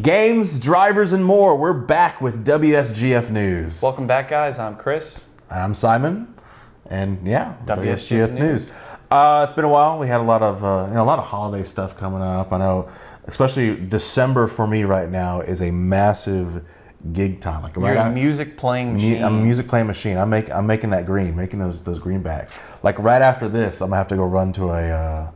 Games, drivers, and more. We're back with WSGF News. Welcome back, guys. I'm Chris. I'm Simon, and yeah, WSGF News. It's been a while. We had a lot of holiday stuff coming up. I know, especially December for me right now is a massive gig time. Like You're a music playing machine. I'm a music playing machine. I'm making that green, making those greenbacks. Like right after this, I'm gonna have to go run to a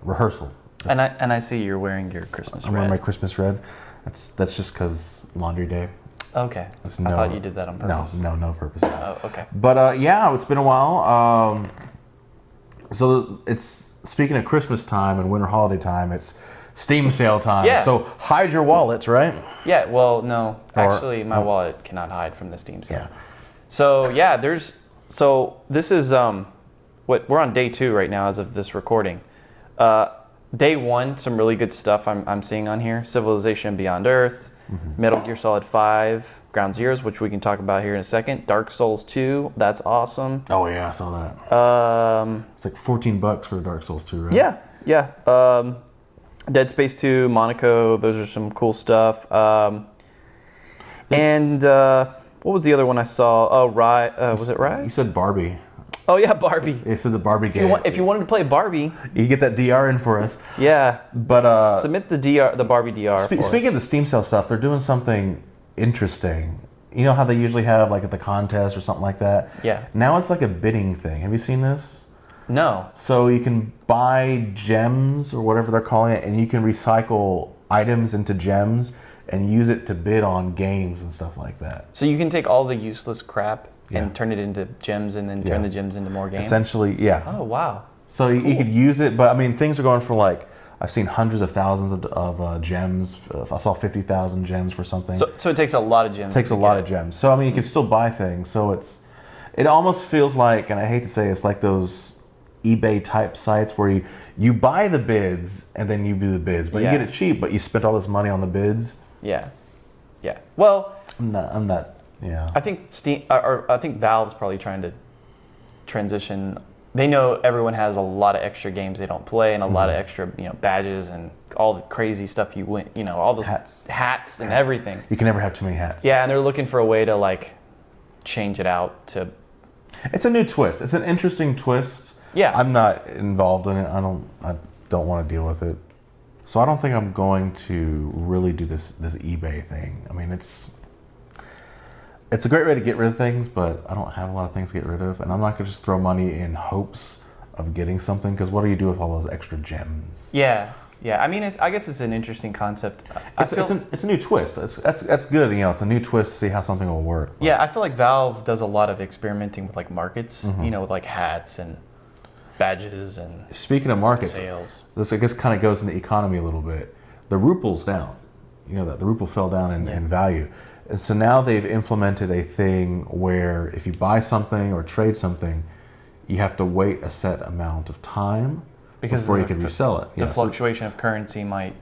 rehearsal. And I see you're wearing your Christmas red. I'm wearing my Christmas red. That's just because laundry day. Okay. I thought you did that on purpose. No purpose. Oh, okay. But yeah, it's been a while. So it's, speaking of Christmas time and winter holiday time, it's Steam sale time. Yeah. So hide your wallets, right? Yeah. Well, no. Actually, my wallet cannot hide from the Steam sale. Yeah. So yeah, this is we're on day 2 right now as of this recording. Day 1, some really good stuff I'm seeing on here. Civilization Beyond Earth, Metal Gear Solid 5, Ground Zeroes, which we can talk about here in a second. Dark Souls 2, that's awesome. Oh yeah, I saw that. It's like $14 for Dark Souls 2, right? Yeah. Dead Space 2, Monaco, those are some cool stuff. And what was the other one I saw? Oh, was it Rise? You said Barbie. Oh yeah, Barbie. They said the Barbie game. If you wanted to play Barbie, you get that DR in for us. Yeah. But submit the Barbie DR. Speaking of the Steam sale stuff, they're doing something interesting. You know how they usually have like at the contest or something like that? Yeah. Now it's like a bidding thing. Have you seen this? No. So you can buy gems or whatever they're calling it, and you can recycle items into gems and use it to bid on games and stuff like that. So you can take all the useless crap and turn it into gems, and then turn the gems into more games? Essentially, yeah. Oh, wow. So you could use it, but I mean, things are going for like, I've seen hundreds of thousands of gems. I saw 50,000 gems for something. So it takes a lot of gems. It takes a lot of gems. So I mean, you can still buy things. So it almost feels like, and I hate to say it's like those eBay type sites where you buy the bids and then you do the bids, but you get it cheap, but you spent all this money on the bids. Yeah. Yeah. Well, I'm not. Yeah. I think I think Valve's probably trying to transition. They know everyone has a lot of extra games they don't play and a lot of extra, badges and all the crazy stuff you win, all those hats and everything. You can never have too many hats. Yeah, and they're looking for a way to like change it out to. It's a new twist. It's an interesting twist. Yeah. I'm not involved in it. I don't want to deal with it. So I don't think I'm going to really do this eBay thing. I mean, it's a great way to get rid of things, but I don't have a lot of things to get rid of, and I'm not going to just throw money in hopes of getting something, because what do you do with all those extra gems? Yeah. I mean, I guess it's an interesting concept. It's a new twist. That's good. It's a new twist to see how something will work. Yeah, I feel like Valve does a lot of experimenting with like markets, with like hats and badges and speaking of markets, sales. This I guess kind of goes in the economy a little bit. The ruple's down. You know that the ruple fell down in value. And so now they've implemented a thing where if you buy something or trade something, you have to wait a set amount of time before you can resell it. The fluctuation of currency might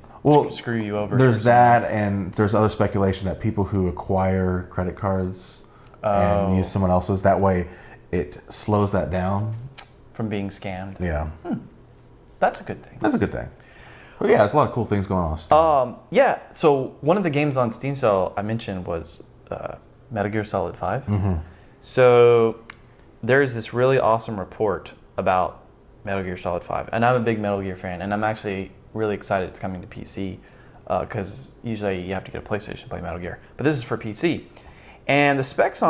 screw you over. There's that, and there's other speculation that people who acquire credit cards and use someone else's, that way it slows that down. From being scammed. Yeah. That's a good thing. That's a good thing. Well, yeah, there's a lot of cool things going on Steam. Yeah, so one of the games on Steam sale I mentioned was Metal Gear Solid 5. So there's this really awesome report about Metal Gear Solid 5. And I'm a big Metal Gear fan, and I'm actually really excited it's coming to PC, because usually you have to get a PlayStation to play Metal Gear. But this is for PC. And the specs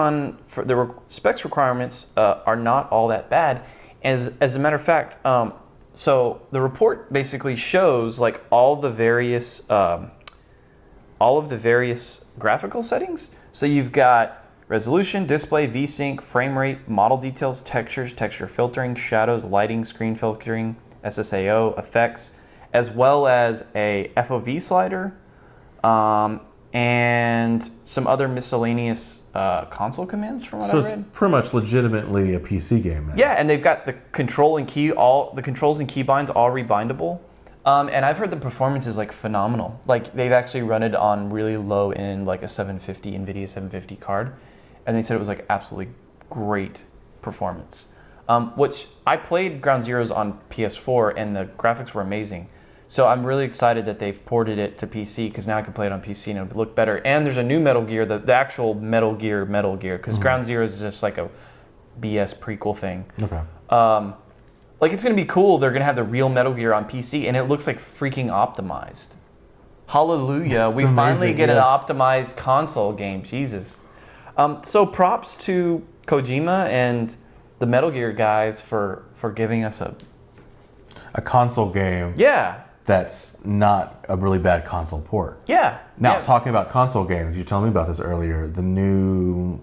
specs requirements are not all that bad. As a matter of fact, so the report basically shows like all of the various graphical settings. So you've got resolution, display, VSync, frame rate, model details, textures, texture filtering, shadows, lighting, screen filtering, SSAO, effects, as well as a FOV slider, and some other miscellaneous console commands from what I read. So it's pretty much legitimately a PC game then. Yeah, and they've got the controls and keybinds all rebindable. And I've heard the performance is like phenomenal. Like they've actually run it on really low end, like a 750 NVIDIA 750 card, and they said it was like absolutely great performance. Which I played Ground Zeroes on PS4, and the graphics were amazing. So I'm really excited that they've ported it to PC because now I can play it on PC and it'll look better. And there's a new Metal Gear, the actual Metal Gear, because Ground Zero is just like a BS prequel thing. Okay. Like it's gonna be cool. They're gonna have the real Metal Gear on PC, and it looks like freaking optimized. Hallelujah! We finally get an optimized console game. Jesus. So props to Kojima and the Metal Gear guys for giving us a console game. Yeah. That's not a really bad console port. Yeah. Now, talking about console games, you were telling me about this earlier. The new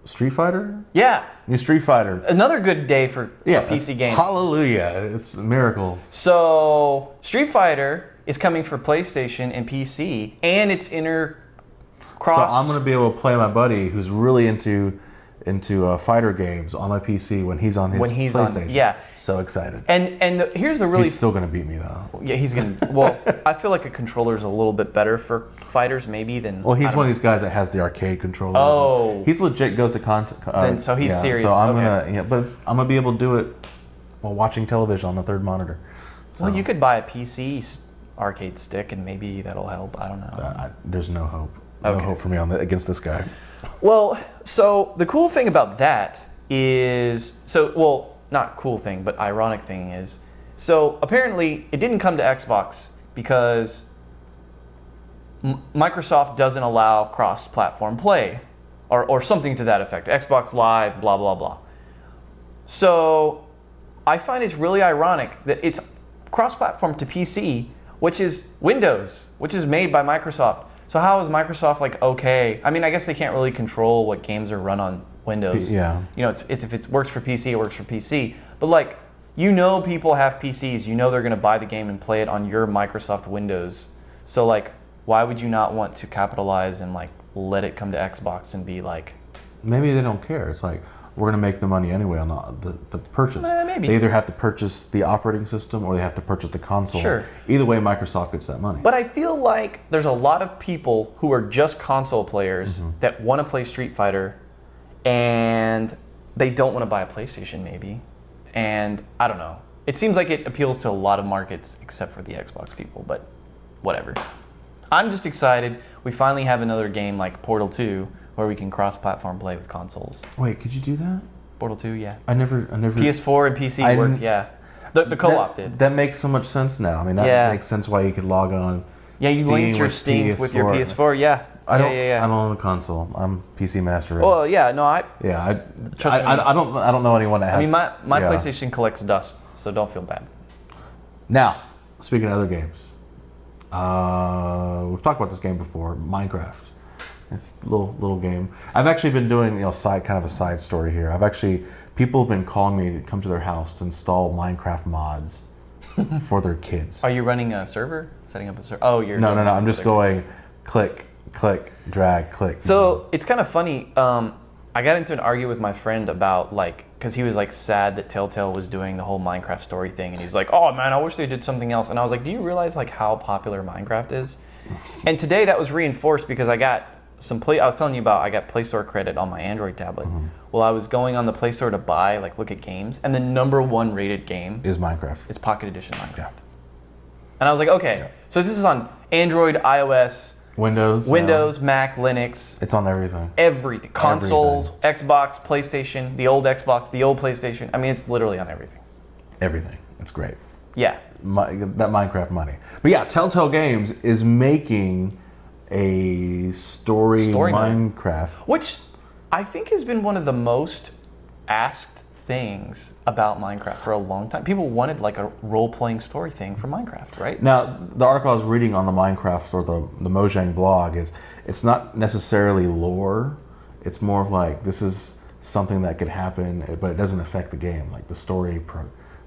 Street Fighter? Yeah. New Street Fighter. Another good day for PC games. Hallelujah. It's a miracle. So, Street Fighter is coming for PlayStation and PC, and it's cross. So I'm going to be able to play my buddy who's really into fighter games on my PC when he's on his PlayStation. Yeah. So excited. And here's the really... He's still going to beat me, though. Yeah, he's going to... Well, I feel like a controller's a little bit better for fighters, maybe, than... Well, he's one of these guys that has the arcade controllers. Oh. He's legit goes to... So he's serious. So I'm going to... Yeah, I'm going to be able to do it while watching television on the third monitor. So. Well, you could buy a PC arcade stick, and maybe that'll help. I don't know. There's no hope. No hope for me against this guy. Well, so the cool thing about that is, not cool thing, but ironic thing is, so apparently it didn't come to Xbox because Microsoft doesn't allow cross-platform play, or something to that effect. Xbox Live, blah, blah, blah. So I find it's really ironic that it's cross-platform to PC, which is Windows, which is made by Microsoft. So how is Microsoft like, okay? I mean, I guess they can't really control what games are run on Windows. Yeah. You know, it's if it works for PC, it works for PC. But like, people have PCs. They're going to buy the game and play it on your Microsoft Windows. So like, why would you not want to capitalize and like let it come to Xbox and be like... Maybe they don't care. It's like, we're going to make the money anyway on the purchase. Maybe. They either have to purchase the operating system or they have to purchase the console. Sure. Either way, Microsoft gets that money. But I feel like there's a lot of people who are just console players that want to play Street Fighter and they don't want to buy a PlayStation maybe. And I don't know. It seems like it appeals to a lot of markets except for the Xbox people, but whatever. I'm just excited. We finally have another game like Portal 2 where we can cross-platform play with consoles. Wait, could you do that? Portal 2, yeah. I never. PS4 and PC worked, yeah. The co-op did. That makes so much sense now. I mean, that makes sense why you could log on. Yeah, you linked your Steam with your PS4, yeah. I don't own a console. I'm PC Master Race. Well, yeah, no, I don't know anyone that has. I mean, my PlayStation collects dust, so don't feel bad. Now, speaking of other games, we've talked about this game before, Minecraft. It's a little game. I've actually been doing a side story here. People have been calling me to come to their house to install Minecraft mods for their kids. Are you running a server? Setting up a server? Oh, you're... No. I'm just going click, drag, click. So it's kind of funny. I got into an argument with my friend about because he was sad that Telltale was doing the whole Minecraft story thing, and he's like, "Oh man, I wish they did something else." And I was like, "Do you realize how popular Minecraft is?" And today that was reinforced because I got I was telling you about I got Play Store credit on my Android tablet. Well, I was going on the Play Store to buy, look at games, and the #1 rated game is Minecraft. It's Pocket Edition Minecraft. Yeah. And I was like, okay, so this is on Android, iOS, Windows, Mac, Linux. It's on everything. Everything. Consoles, Xbox, PlayStation, the old Xbox, the old PlayStation. I mean, it's literally on everything. Everything. It's great. Yeah. That Minecraft money. But yeah, Telltale Games is making a story Minecraft. Which I think has been one of the most asked things about Minecraft for a long time. People wanted a role-playing story thing for Minecraft, right? Now, the article I was reading on the Minecraft or the Mojang blog is it's not necessarily lore. It's more of this is something that could happen, but it doesn't affect the game, the story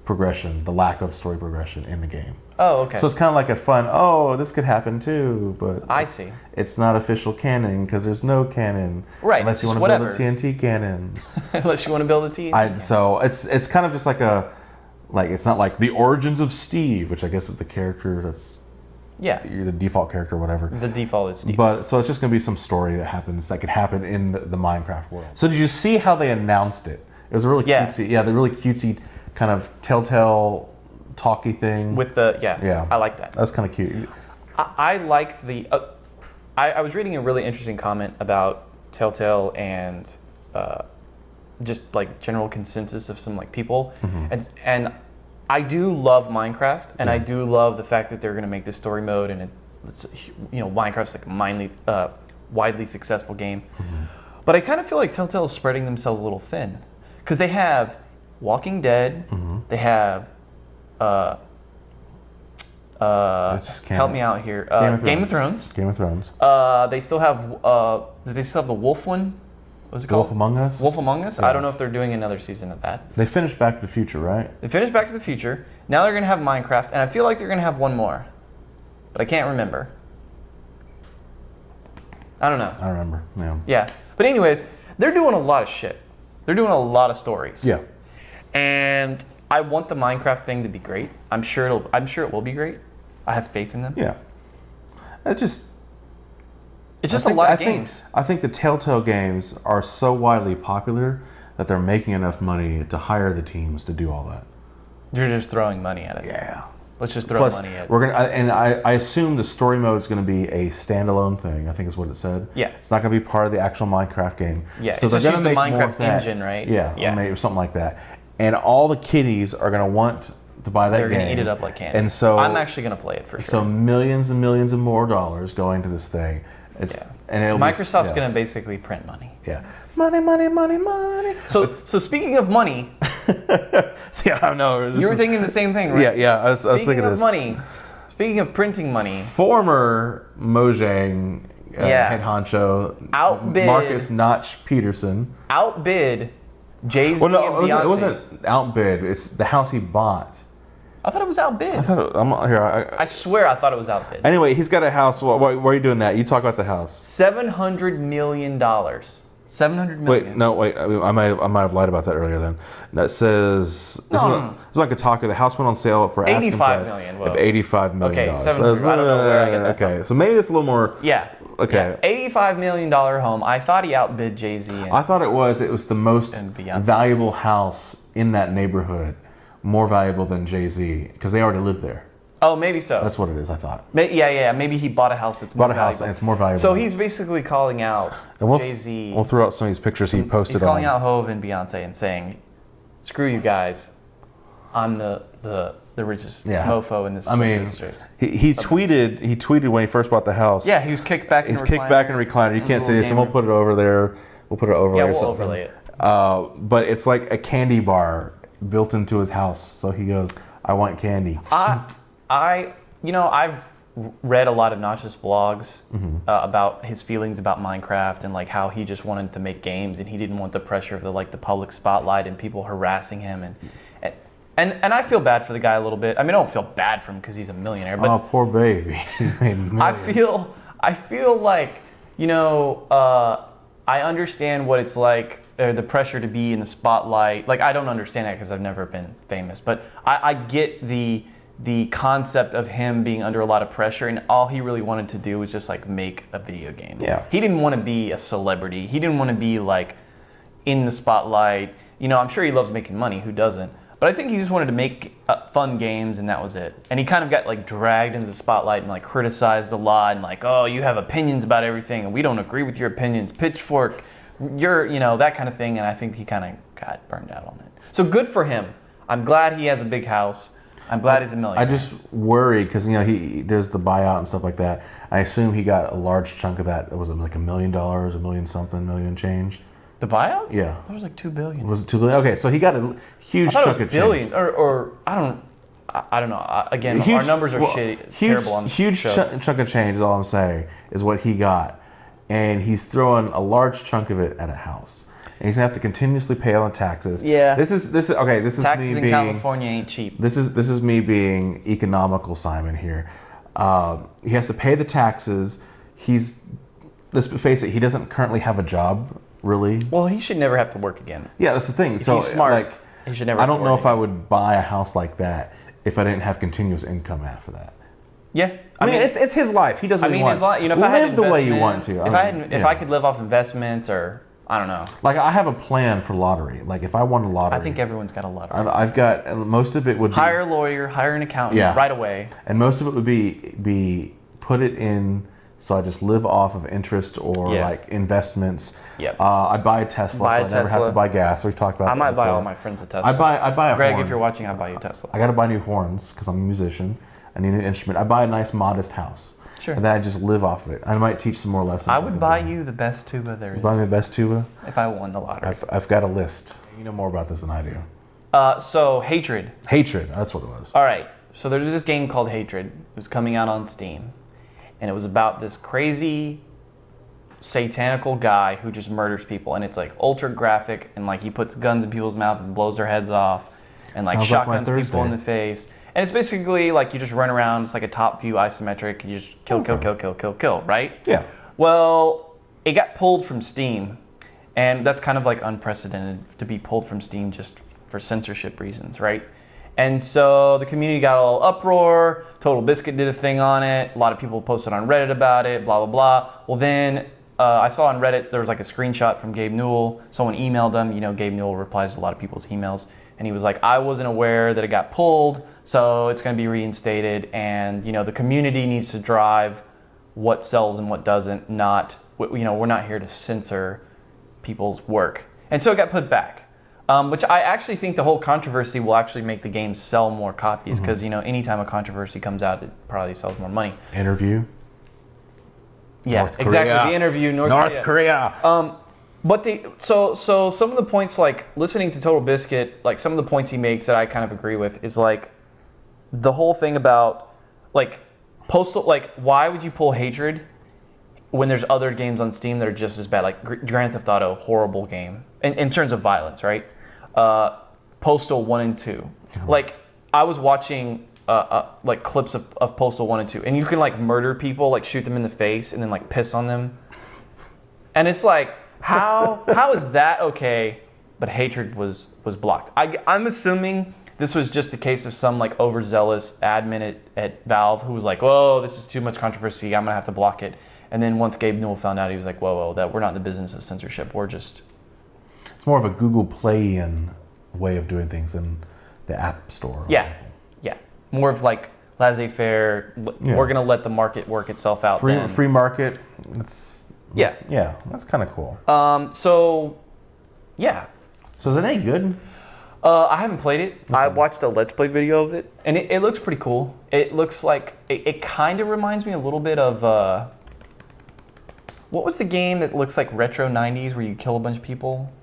progression, the lack of story progression in the game. Oh, okay. So it's kind of a fun, this could happen too, but I see. It's not official canon because there's no canon. Right. Unless you want to build a TNT cannon. Unless you want to build a TNT cannon. So it's kind of just it's not like the origins of Steve, which I guess is the character that's the default character or whatever. The default is Steve. But so it's just going to be some story that could happen in the Minecraft world. So did you see how they announced it? It was a really cutesy, the really cutesy kind of Telltale talky thing with the Yeah. I like that. That's kind of cute. I like the. I was reading a really interesting comment about Telltale and just like general consensus of some like people, and I do love Minecraft, and I do love the fact that they're going to make this story mode, and it's Minecraft's like a widely successful game, but I kind of feel like Telltale is spreading themselves a little thin because they have Walking Dead, they have. Help me out here. Game of Thrones. Game of Thrones. They still have. They still have the Wolf one. What's it called? Wolf Among Us. Wolf Among Us. Yeah. I don't know if they're doing another season of that. They finished Back to the Future, right? They finished Back to the Future. Now they're gonna have Minecraft, and I feel like they're gonna have one more, but I can't remember. I don't know. I don't remember. Yeah. Yeah, but anyways, they're doing a lot of shit. They're doing a lot of stories. Yeah. And I want the Minecraft thing to be great. I'm sure it will be great. I have faith in them. Yeah. It's just a lot of games. I think the Telltale games are so widely popular that they're making enough money to hire the teams to do all that. You're just throwing money at it. Yeah. Let's just throw Plus, money at it. I assume the story mode is going to be a standalone thing. I think is what it said. Yeah. It's not going to be part of the actual Minecraft game. Yeah. So it's they're just going use to the make more Minecraft of that. engine, right? Yeah. Yeah. Or maybe something like that. And all the kiddies are going to want to buy that game. They're going to eat it up like candy. And so I'm actually going to play it for sure. So millions and millions and more dollars going to this thing. And Microsoft's going to basically print money. Yeah. Money, money, money, money. So speaking of money. Yeah, I know. You were thinking the same thing, right? Yeah. I was thinking this. Money. Speaking of printing money. Former Mojang head honcho. Outbid. Marcus Notch Peterson. Outbid Jay-Z Well, no, and Beyonce. it wasn't outbid. It's the house he bought. I thought it was outbid. I swear I thought it was outbid. Anyway, he's got a house. Why are you doing that? You talk about the house. $700 million. $700 million. Wait. I might have lied about that earlier. Then that says this is on Kotaku. The house went on sale for asking price of $85 million. Okay, 700. I don't know where I get that Okay, so maybe it's a little more. Yeah. Okay. Yeah. $85 million home. I thought he outbid Jay-Z. I thought it was the most valuable house in that neighborhood, more valuable than Jay-Z because they already live there. Oh, maybe so. That's what it is. I thought. Yeah. Maybe he bought a house that's more valuable. And it's more valuable. So he's basically calling out Jay-Z. We'll throw out some of these pictures he posted. He's calling out Hove and Beyonce and saying, "Screw you guys, I'm the richest mofo in this." I mean, he tweeted when he first bought the house. Yeah, he was kicked back. He's kicked back in a recliner. You can't see this, and we'll put it over there. We'll put it overlay or something. Overlay it. But it's like a candy bar built into his house. So he goes, "I want candy." I've read a lot of Notch's blogs about his feelings about Minecraft and like how he just wanted to make games and he didn't want the pressure of the public spotlight and people harassing him and I feel bad for the guy a little bit. I mean, I don't feel bad for him because he's a millionaire, but poor baby. I feel like I understand what it's like. The pressure to be in the spotlight. Like, I don't understand that because I've never been famous, but I get the concept of him being under a lot of pressure, and all he really wanted to do was just make a video game. Yeah. He didn't want to be a celebrity. He didn't want to be in the spotlight. I'm sure he loves making money. Who doesn't? But I think he just wanted to make fun games, and that was it. And he kind of got dragged into the spotlight and criticized a lot, and oh, you have opinions about everything, and we don't agree with your opinions. Pitchfork. You're, that kind of thing, and I think he kind of got burned out on it. So good for him. I'm glad he has a big house. I'm glad he's a millionaire. I just worry because there's the buyout and stuff like that. I assume he got a large chunk of that. Was it $1 million, $1 million something, million change? The buyout? Yeah. That was $2 billion. Was it $2 billion? Okay, so he got a huge chunk of billion, change. or I don't know. Again, our numbers are shitty, terrible on this show. Chunk of change is all I'm saying is what he got. And he's throwing a large chunk of it at a house, and he's gonna have to continuously pay on taxes. Yeah. This is taxes me in being California ain't cheap. This is me being economical, Simon. Here, he has to pay the taxes. Let's face it, he doesn't currently have a job, really. Well, he should never have to work again. Yeah, that's the thing. If he's smart, he should never. I don't know if I would buy a house like that if I didn't have continuous income after that. Yeah, I mean, it's his life. He does what he wants. If I had live the way you want to. If I could live off investments or I don't know. Like, I have a plan for lottery. Like, if I won a lottery, I think everyone's got a lottery. I've got most of it would be Hire a lawyer, hire an accountant right away. And most of it would be put it in, so I just live off of interest or like investments. Yep. I'd buy a Tesla, so I never have to buy gas. We've talked about that. I might buy before. all my friends a Tesla. I'd buy a Greg, horn. if you're watching, I'd buy you a Tesla. I got to buy new horns because I'm a musician. I need an instrument. I buy a nice, modest house. Sure. And then I just live off of it. I might teach some more lessons. I would buy you the best tuba there is. Buy me the best tuba? If I won the lottery. I've got a list. You know more about this than I do. So, Hatred. Hatred, that's what it was. All right. So there's this game called Hatred. It was coming out on Steam. And it was about this crazy satanical guy who just murders people. And it's like ultra graphic. And like he puts guns in people's mouth and blows their heads off. And like shotguns people in the face. And it's basically like you just run around. It's like a top view isometric. You just kill, right? Yeah. Well, it got pulled from Steam. And that's kind of like unprecedented to be pulled from Steam just for censorship reasons, right? And so the community got all uproar. Total Biscuit did a thing on it. A lot of people posted on Reddit about it, blah, blah, blah. Well, then I saw on Reddit, there was like a screenshot from Gabe Newell. Someone emailed him. You know, Gabe Newell replies to a lot of people's emails. And he was like, I wasn't aware that it got pulled, so it's going to be reinstated. And, you know, the community needs to drive what sells and what doesn't, not, you know, we're not here to censor people's work. And so it got put back, which I actually think the whole controversy will actually make the game sell more copies because, you know, anytime a controversy comes out, it probably sells more money. Interview? Yeah, North Korea. exactly. The interview, North Korea. But so some of the points, like listening to Total Biscuit, like some of the points he makes that I kind of agree with is like the whole thing about like postal, like why would you pull Hatred when there's other games on Steam that are just as bad, like Grand Theft Auto, horrible game in terms of violence, right? Postal 1 and 2, like I was watching like clips of Postal 1 and 2, and you can like murder people, like shoot them in the face, and then like piss on them, and it's like. How is that okay? But Hatred was blocked. I'm assuming this was just a case of some like overzealous admin at Valve who was like, "Whoa, this is too much controversy. I'm gonna have to block it." And then once Gabe Newell found out, he was like, "Whoa, that we're not in the business of censorship. We're just." It's more of a Google Play-in way of doing things than the App Store. Yeah. More of like laissez-faire. Yeah. We're gonna let the market work itself out. Free market. Yeah, that's kind of cool. So is it any good? I haven't played it. Okay. I watched a Let's Play video of it, and it looks pretty cool. It looks like, it kind of reminds me a little bit of, what was the game that looks like retro 90s where you kill a bunch of people?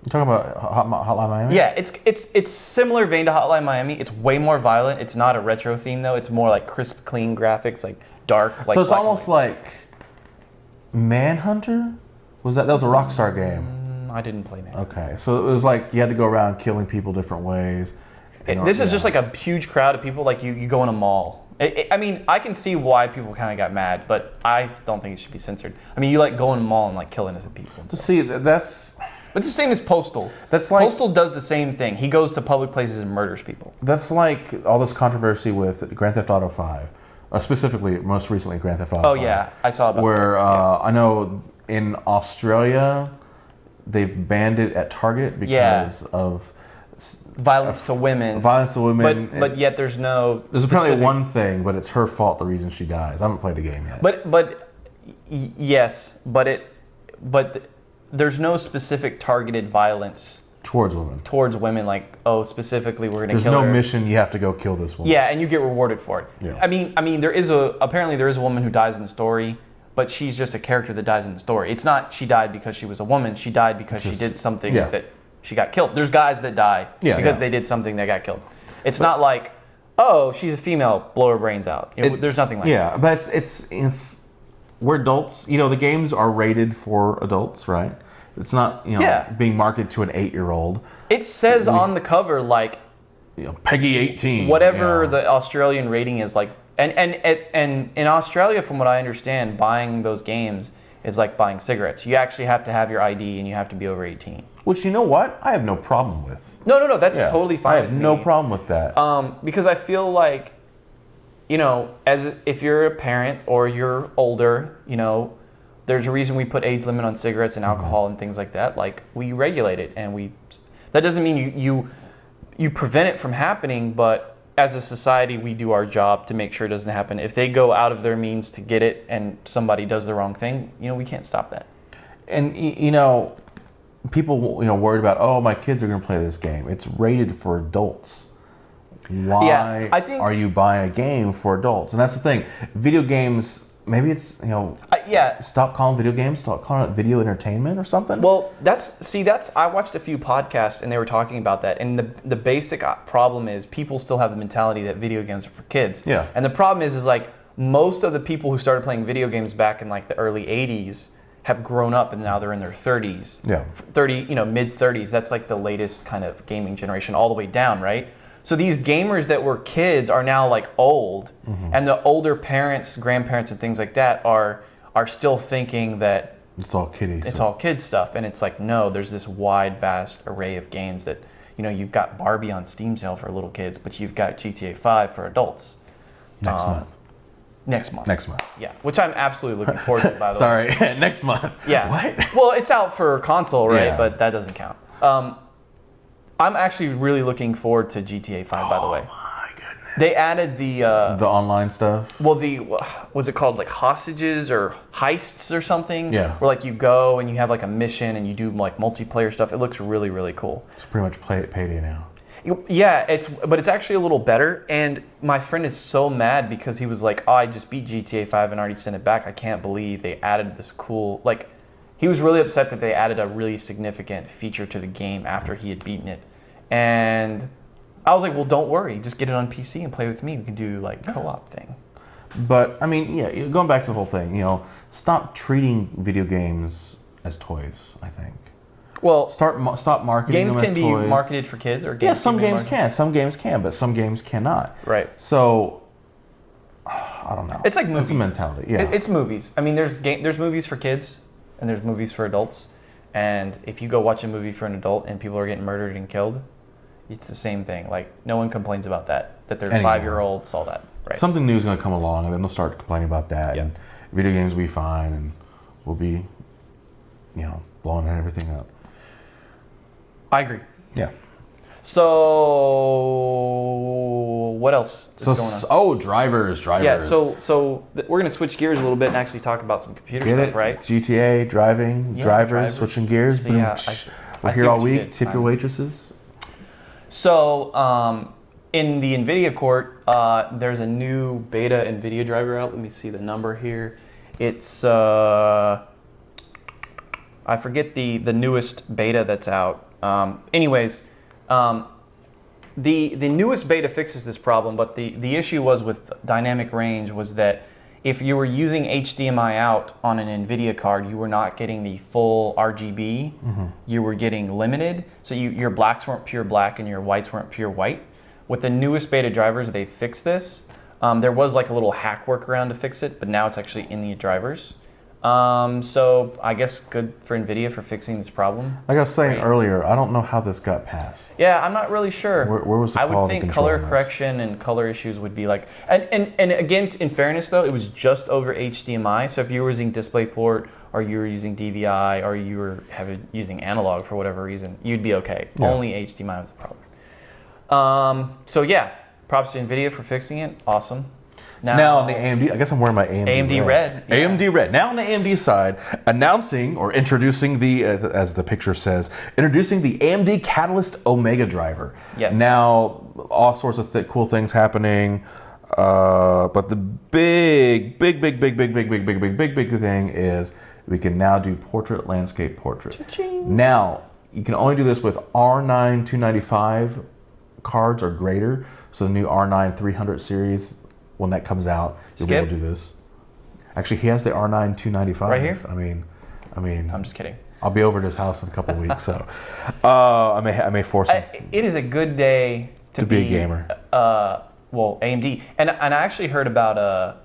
You talking about Hotline Miami? Yeah, it's similar vein to Hotline Miami. It's way more violent. It's not a retro theme, though. It's more like crisp, clean graphics, like dark. Like so it's almost like Manhunter? That was a Rockstar game? I didn't play Manhunter. Okay, so it was like you had to go around killing people different ways. This is just like a huge crowd of people, like you go in a mall. I mean, I can see why people kind of got mad, but I don't think it should be censored. I mean, you like go in a mall and like kill innocent people. See, that's... It's the same as Postal. That's like Postal does the same thing. He goes to public places and murders people. That's like all this controversy with Grand Theft Auto 5. Specifically, most recently, Grand Theft Auto 5. Oh, yeah. I saw about where, that. Yeah. I know in Australia, they've banned it at Target because of... Violence to women. Violence to women. But yet there's no... There's apparently one thing, but it's her fault the reason she dies. I haven't played the game yet. Yes, but there's no specific targeted violence... Towards women. Towards women, like, oh, specifically we're going to kill her. There's no mission, you have to go kill this woman. Yeah, and you get rewarded for it. Yeah. I mean, apparently there is a woman who dies in the story, but she's just a character that dies in the story. It's not she died because she was a woman, she died because she did something that she got killed. There's guys that die because they did something that got killed. It's not like, oh, she's a female, blow her brains out. There's nothing like that. Yeah, but it's we're adults. The games are rated for adults, right? It's not, being marketed to an 8-year-old. It says on the cover, like... Peggy 18. Whatever the Australian rating is, like... And in Australia, from what I understand, buying those games is like buying cigarettes. You actually have to have your ID and you have to be over 18. Which, you know what? I have no problem with. No. That's totally fine with me. I have no problem with that. Because I feel like, as if you're a parent or you're older, there's a reason we put age limit on cigarettes and alcohol and things like that. Like, we regulate it, and that doesn't mean you prevent it from happening, but as a society, we do our job to make sure it doesn't happen. If they go out of their means to get it and somebody does the wrong thing, we can't stop that. And people worried about, oh, my kids are going to play this game. It's rated for adults. Why are you buying a game for adults? And that's the thing. Video games, maybe it's, stop calling video games, stop calling it video entertainment or something. Well, I watched a few podcasts and they were talking about that. And the basic problem is people still have the mentality that video games are for kids. Yeah. And the problem is like most of the people who started playing video games back in like the early 80s have grown up and now they're in their 30s. Yeah. Mid 30s. That's like the latest kind of gaming generation all the way down, right? So these gamers that were kids are now like old, and the older parents, grandparents, and things like that are still thinking that it's all kiddie. It's all kid stuff, and it's like, no, there's this wide, vast array of games that you've got Barbie on Steam sale for little kids, but you've got GTA 5 for adults. Next month. Next month. Yeah, which I'm absolutely looking forward to. By the way. Sorry, next month. Yeah. What? Well, it's out for console, right? Yeah. But that doesn't count. I'm actually really looking forward to GTA 5, by the way. Oh my goodness. They added the online stuff? Well, was it called like hostages or heists or something? Yeah. Where like you go and you have like a mission and you do like multiplayer stuff. It looks really, really cool. It's pretty much payday now. Yeah, but it's actually a little better. And my friend is so mad because he was like, oh, I just beat GTA 5 and already sent it back. I can't believe they added this cool, like, he was really upset that they added a really significant feature to the game after he had beaten it. And I was like, well, don't worry. Just get it on PC and play with me. We can do like co-op thing. But, I mean, going back to the whole thing, stop treating video games as toys, I think. Well, stop marketing them as toys. Games can be marketed for kids, or games. Yeah, some games can. Some games can, but some games cannot. Right. So, I don't know. It's like movies. It's a mentality. Yeah. It's movies. I mean, there's movies for kids and there's movies for adults. And if you go watch a movie for an adult and people are getting murdered and killed, it's the same thing. Like, no one complains about that their 5-year-old saw that. Right. Something new is going to come along, and then they'll start complaining about that. Yeah. And video games will be fine, and we'll be, blowing everything up. I agree. Yeah. So, what else is going on? Drivers. Yeah, so we're going to switch gears a little bit and actually talk about some computer stuff, right? GTA, drivers, switching gears. So, we're here all week. Tip your waitresses. So, in the NVIDIA court, there's a new beta NVIDIA driver out. Let me see the number here. It's, I forget the newest beta that's out. The newest beta fixes this problem, but the issue was with dynamic range was that if you were using HDMI out on an NVIDIA card, you were not getting the full RGB. You were getting limited. So your blacks weren't pure black and your whites weren't pure white. With the newest beta drivers, they fixed this. There was like a little hack workaround to fix it, but now it's actually in the drivers. So I guess good for NVIDIA for fixing this problem. Like I was saying earlier, I don't know how this got passed. Yeah, I'm not really sure. Where was the quality I would think color correction and color issues would be like, and again, in fairness though, it was just over HDMI. So if you were using DisplayPort or you were using DVI or you were using analog for whatever reason, you'd be okay. Yeah. Only HDMI was the problem. So yeah, props to NVIDIA for fixing it. Awesome. Now on the AMD, I guess I'm wearing my AMD Red. Yeah. AMD Red. Now on the AMD side, announcing or introducing the, as the picture says, introducing the AMD Catalyst Omega driver. Yes. Now, all sorts of cool things happening, but the big thing is we can now do portrait, landscape, portrait. Cha-ching. Now, you can only do this with R9 295 cards or greater. So the new R9 300 series, when that comes out, you'll be able to do this. Actually, he has the R9 295. Right here? I mean, I'm just kidding. I'll be over at his house in a couple of weeks, so I may force him. It is a good day to be a gamer. Well, AMD, and I actually heard about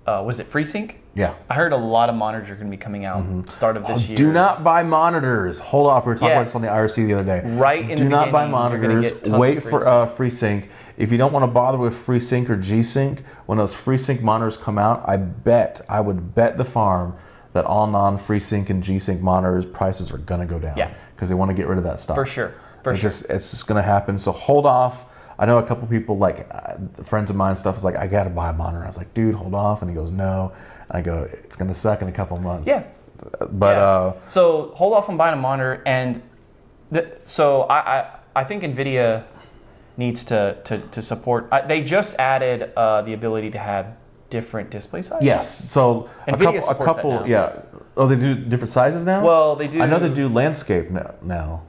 was it FreeSync? Yeah. I heard a lot of monitors are going to be coming out start of this year. Do not buy monitors. Hold off. We were talking about this on the IRC the other day. Right in Do not buy monitors. Wait for FreeSync. If you don't want to bother with FreeSync or G-Sync, when those FreeSync monitors come out, I would bet the farm that all non-FreeSync and G-Sync monitors prices are gonna go down. Yeah. Because they want to get rid of that stuff. For sure. It's just gonna happen. So hold off. I know a couple people, like friends of mine, stuff is like, I gotta buy a monitor. I was like, dude, hold off. And he goes, no. And I go, it's gonna suck in a couple months. Yeah. But so hold off on buying a monitor, and so I think NVIDIA needs to support. They just added the ability to have different display sizes. yes. So NVIDIA a supports couple, that now. yeah. Oh, they do different sizes now. Well, they do. I know they do landscape now,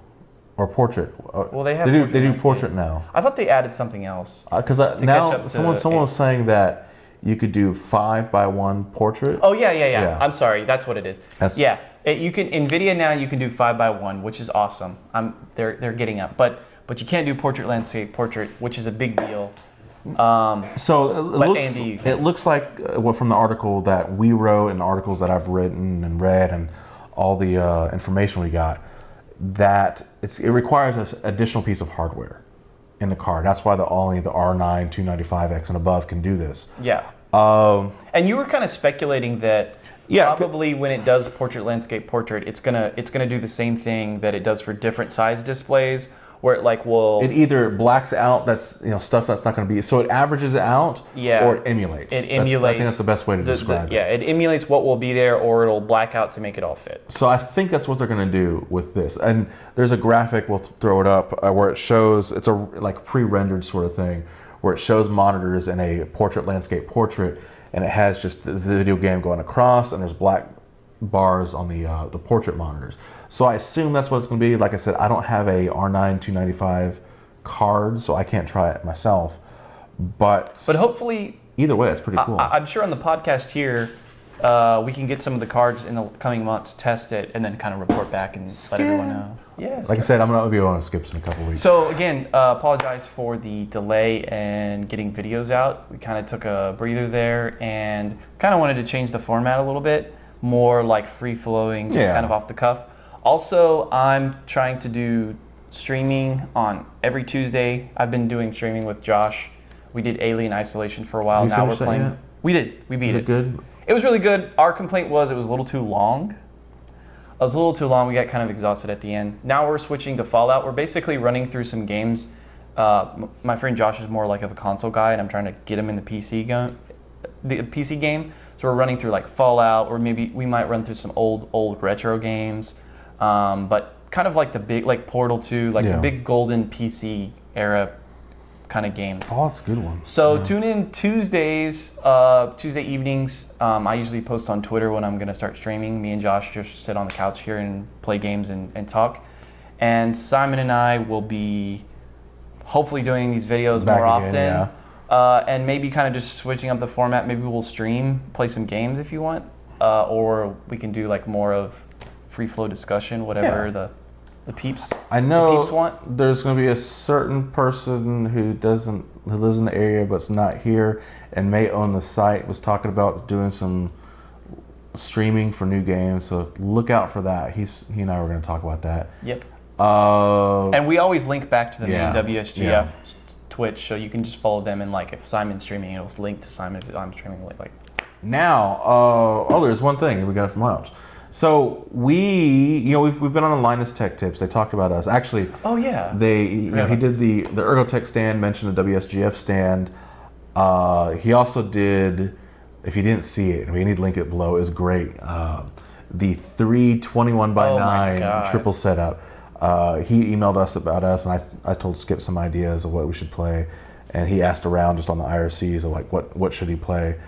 or portrait. Well, they have. They do landscape. portrait now. I thought they added something else. Because catch now up to someone was saying that you could do 5:1 portrait. Oh yeah. I'm sorry, that's what it is. That's- You can NVIDIA now. You can do 5:1, which is awesome. They're getting up, but you can't do portrait, landscape, portrait, which is a big deal. So AMD you can. it looks like from the article that we wrote and the articles that I've written and read and all the information we got, that it requires an additional piece of hardware in the card. That's why only the R9 295X and above can do this. Yeah. And you were kind of speculating that probably when it does portrait, landscape, portrait, it's gonna do the same thing that it does for different size displays, where it either blacks out stuff that's not going to be, so it averages it out, or it emulates. It emulates. I think that's the best way to describe it. Yeah, it emulates what will be there, or it'll black out to make it all fit. So I think that's what they're going to do with this. And there's a graphic, we'll throw it up, where it shows, it's a like pre-rendered sort of thing, where it shows monitors in a portrait, landscape, portrait, and it has just the video game going across, and there's black bars on the portrait monitors. So I assume that's what it's going to be. Like I said, I don't have a R9 295 card, so I can't try it myself. But hopefully, either way, it's pretty cool. I'm sure on the podcast here, we can get some of the cards in the coming months, test it, and then kind of report back and let everyone know. Yeah. Like I said, I'm going to be on skips in a couple weeks. So again, apologize for the delay in getting videos out. We kind of took a breather there and kind of wanted to change the format a little bit, more like free-flowing, just kind of off the cuff. Also, I'm trying to do streaming on every Tuesday. I've been doing streaming with Josh. We did Alien Isolation for a while. You now we're finished that playing. yet? We did. We beat it. Is it good? It was really good. Our complaint was it was a little too long. It was a little too long. We got kind of exhausted at the end. Now we're switching to Fallout. We're basically running through some games. My friend Josh is more like of a console guy, and I'm trying to get him in the PC game. So we're running through like Fallout, or maybe we might run through some old retro games. But kind of like the big, like Portal 2, like the big golden PC era kind of games. Oh, that's a good one. So tune in Tuesday evenings. I usually post on Twitter when I'm going to start streaming. Me and Josh just sit on the couch here and play games and talk. And Simon and I will be hopefully doing these videos more often. And maybe kind of just switching up the format. Maybe we'll stream, play some games if you want. Or we can do like more of free flow discussion, whatever the peeps. I know the peeps want. There's going to be a certain person who lives in the area but's not here and may own the site, was talking about doing some streaming for new games. So look out for that. He and I were going to talk about that. Yep. And we always link back to the main WSGF Twitch, so you can just follow them, and like if Simon's streaming, it'll link to Simon. If I'm streaming, like. Now, there's one thing we got it from Miles. So we've been on the Linus Tech Tips. They talked about us. Actually, he did the Ergotech stand, mentioned the WSGF stand. He also did, if you didn't see it, we need to link it below, is great. The 321x9 triple setup. He emailed us about us, and I told Skip some ideas of what we should play, and he asked around just on the IRCs of like what should he play.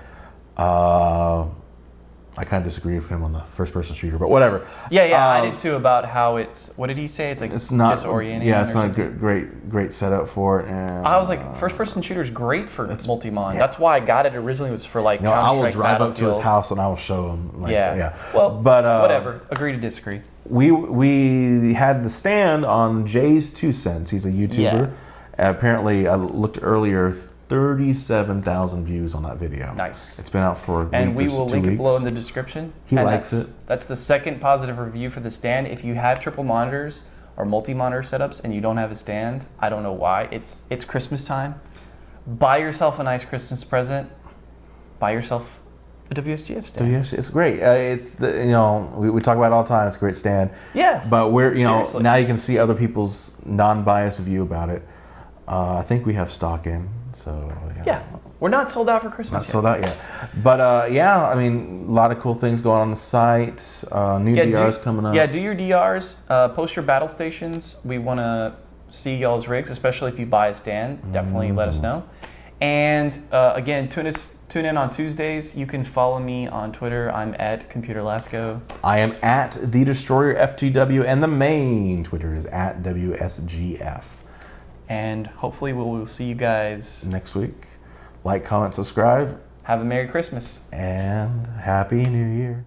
I kind of disagree with him on the first-person shooter, but whatever. I did too, about how it's. What did he say? It's like it's not disorienting. Yeah, it's not a great setup for it. And I was like, first-person shooter is great for multi-mon. Yeah. That's why I got it originally. Was for like. I will drive up to his house and I will show him. Like, Well, but whatever. Agree to disagree. We had the stand on JayzTwoCents. He's a YouTuber. Yeah. Apparently, I looked earlier. 37,000 views on that video. Nice. It's been out for a week and we or will 2 link weeks. it below in the description. He likes it. That's the second positive review for the stand. If you have triple monitors or multi-monitor setups and you don't have a stand, I don't know why. It's Christmas time. Buy yourself a nice Christmas present. Buy yourself A WSGF stand. It's great. It's we talk about it all the time. It's a great stand. Yeah. But we're Seriously. now you can see other people's non-biased view about it. I think we have stock in. So Yeah. We're not sold out for Christmas not yet. sold out yet. But I mean, a lot of cool things going on the site. New DRs coming up. Yeah, do your DRs. Post your Battlestations. We want to see y'all's rigs, especially if you buy a stand. Definitely let us know. And again, tune in on Tuesdays. You can follow me on Twitter. I'm at ComputerLasco. I am at TheDestroyer FTW, and the main Twitter is at WSGF. And hopefully we'll see you guys next week. Like, comment, subscribe. Have a Merry Christmas. And Happy New Year.